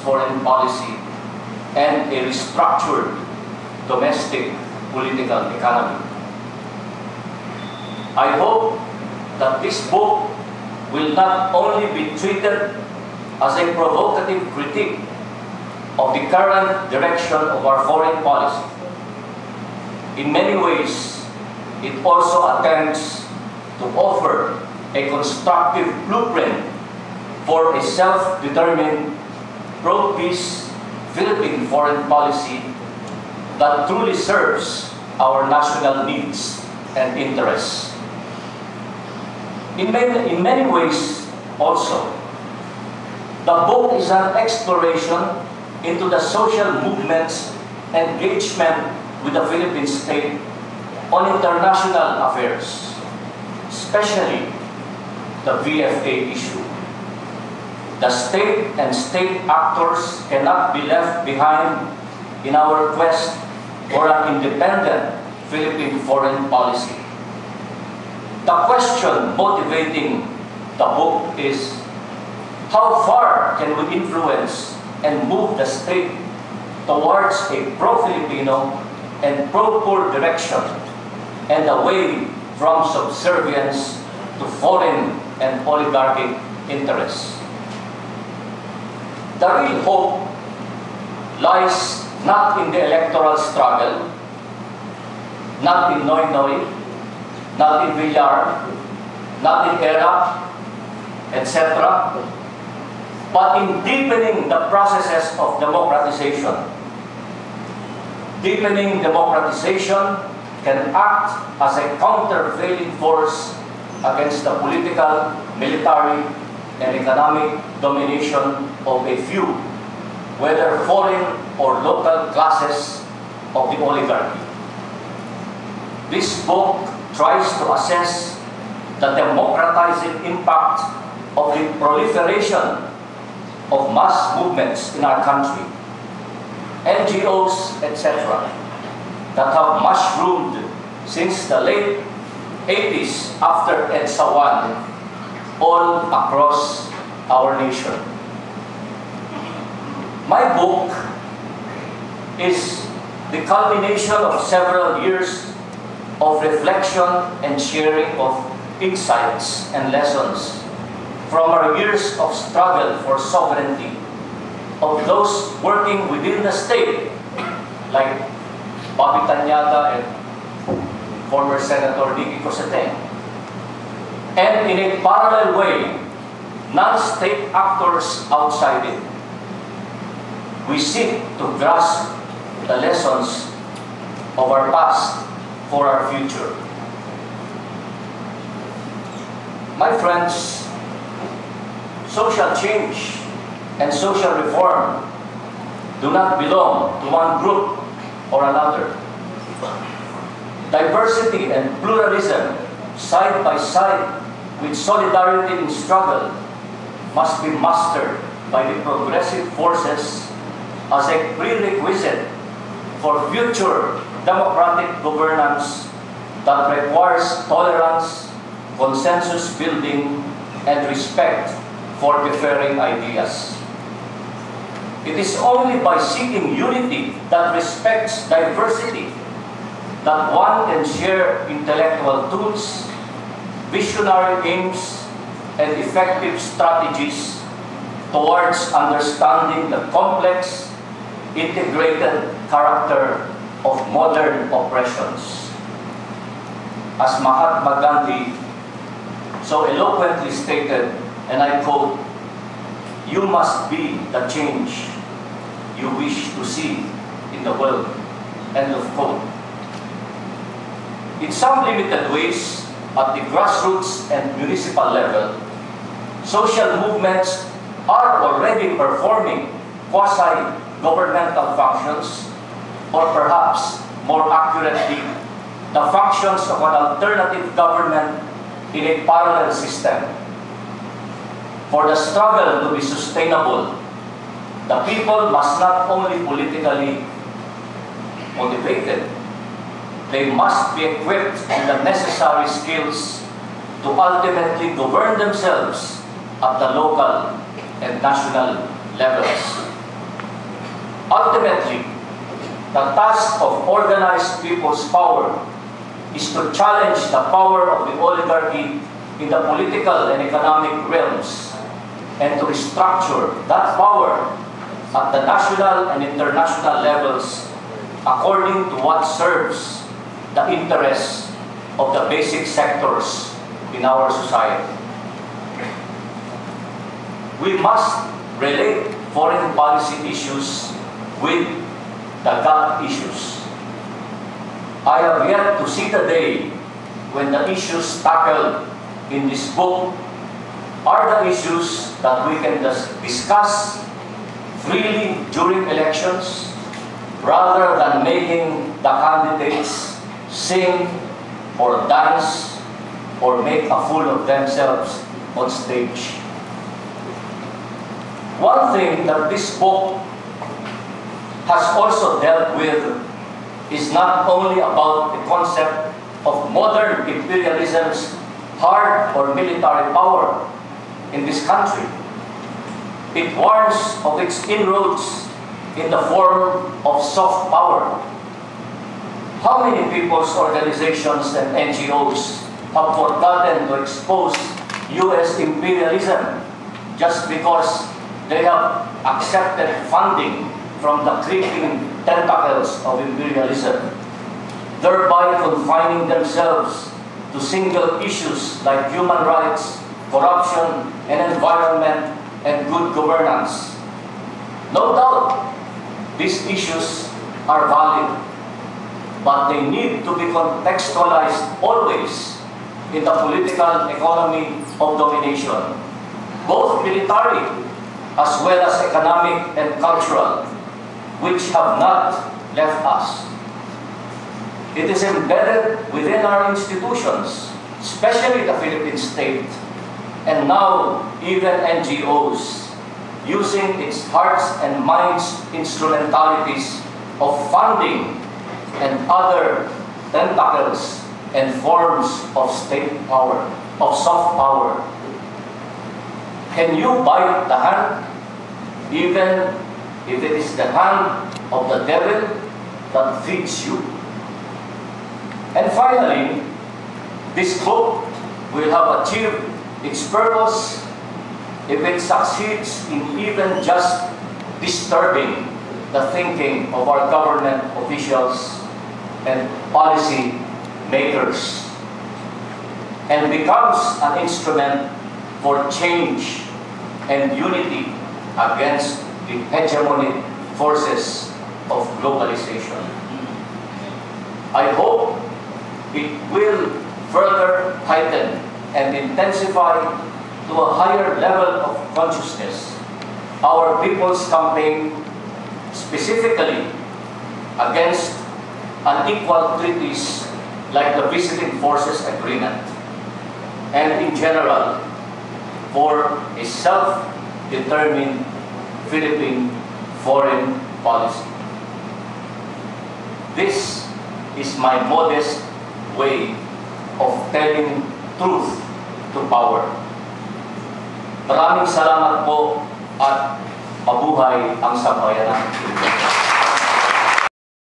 foreign policy and a restructured domestic political economy. I hope that this book will not only be treated as a provocative critique of the current direction of our foreign policy. In many ways, it also attempts to offer a constructive blueprint for a self-determined, pro-peace Philippine foreign policy that truly serves our national needs and interests. In many ways also, the book is an exploration into the social movement's engagement with the Philippine state on international affairs, especially the VFA issue. The state and state actors cannot be left behind in our quest for an independent Philippine foreign policy. The question motivating the book is, how far can we influence and move the state towards a pro-Filipino and pro-poor direction and away from subservience to foreign and oligarchic interests? The real hope lies not in the electoral struggle, not in Noy-Noy, not in Villar, not in ERA, etc., but in deepening the processes of democratization. Deepening democratization can act as a countervailing force against the political, military, and economic domination of a few, whether foreign or local classes of the oligarchy. This book tries to assess the democratizing impact of the proliferation of mass movements in our country, NGOs, etc., that have mushroomed since the late 80s after EDSA 1 all across our nation. My book is the culmination of several years of reflection and sharing of insights and lessons from our years of struggle for sovereignty of those working within the state, like Bobby Tanyada and former Senator Dicky Cosseteng, and in a parallel way, non-state actors outside it. We seek to grasp the lessons of our past for our future. My friends, social change and social reform do not belong to one group or another. Diversity and pluralism, side by side with solidarity in struggle, must be mastered by the progressive forces as a prerequisite for future democratic governance that requires tolerance, consensus building, and respect for differing ideas. It is only by seeking unity that respects diversity that one can share intellectual tools, visionary aims, and effective strategies towards understanding the complex, integrated character of modern oppressions. As Mahatma Gandhi so eloquently stated, and I quote, "You must be the change you wish to see in the world," end of quote. In some limited ways, at the grassroots and municipal level, social movements are already performing quasi-governmental functions, or perhaps more accurately, the functions of an alternative government in a parallel system. For the struggle to be sustainable, the people must not only politically motivated, they must be equipped with the necessary skills to ultimately govern themselves at the local and national levels. Ultimately, the task of organized people's power is to challenge the power of the oligarchy in the political and economic realms and to restructure that power at the national and international levels according to what serves the interests of the basic sectors in our society. We must relate foreign policy issues with the GATT issues. I have yet to see the day when the issues tackled in this book are the issues that we can discuss freely during elections rather than making the candidates sing or dance or make a fool of themselves on stage. One thing that this book has also dealt with is not only about the concept of modern imperialism's hard or military power in this country. It warns of its inroads in the form of soft power. How many people's organizations and NGOs have forgotten to expose U.S. imperialism just because they have accepted funding from the creeping tentacles of imperialism, thereby confining themselves to single issues like human rights, corruption, and environment, and good governance. No doubt, these issues are valid, but they need to be contextualized always in the political economy of domination, both military as well as economic and cultural, which have not left us. It is embedded within our institutions, especially the Philippine state, and now even NGOs, using its hearts and minds instrumentalities of funding and other tentacles and forms of state power, of soft power. Can you bite the hand, even if it is the hand of the devil that feeds you? And finally, this book will have achieved its purpose if it succeeds in even just disturbing the thinking of our government officials and policy makers, and becomes an instrument for change and unity against the hegemonic forces of globalization. I hope it will further heighten and intensify to a higher level of consciousness our people's campaign specifically against unequal treaties like the Visiting Forces Agreement, and in general for a self-determined Philippine foreign policy. This is my modest way of telling truth to power. Maraming salamat po at mabuhay ang sambayanan.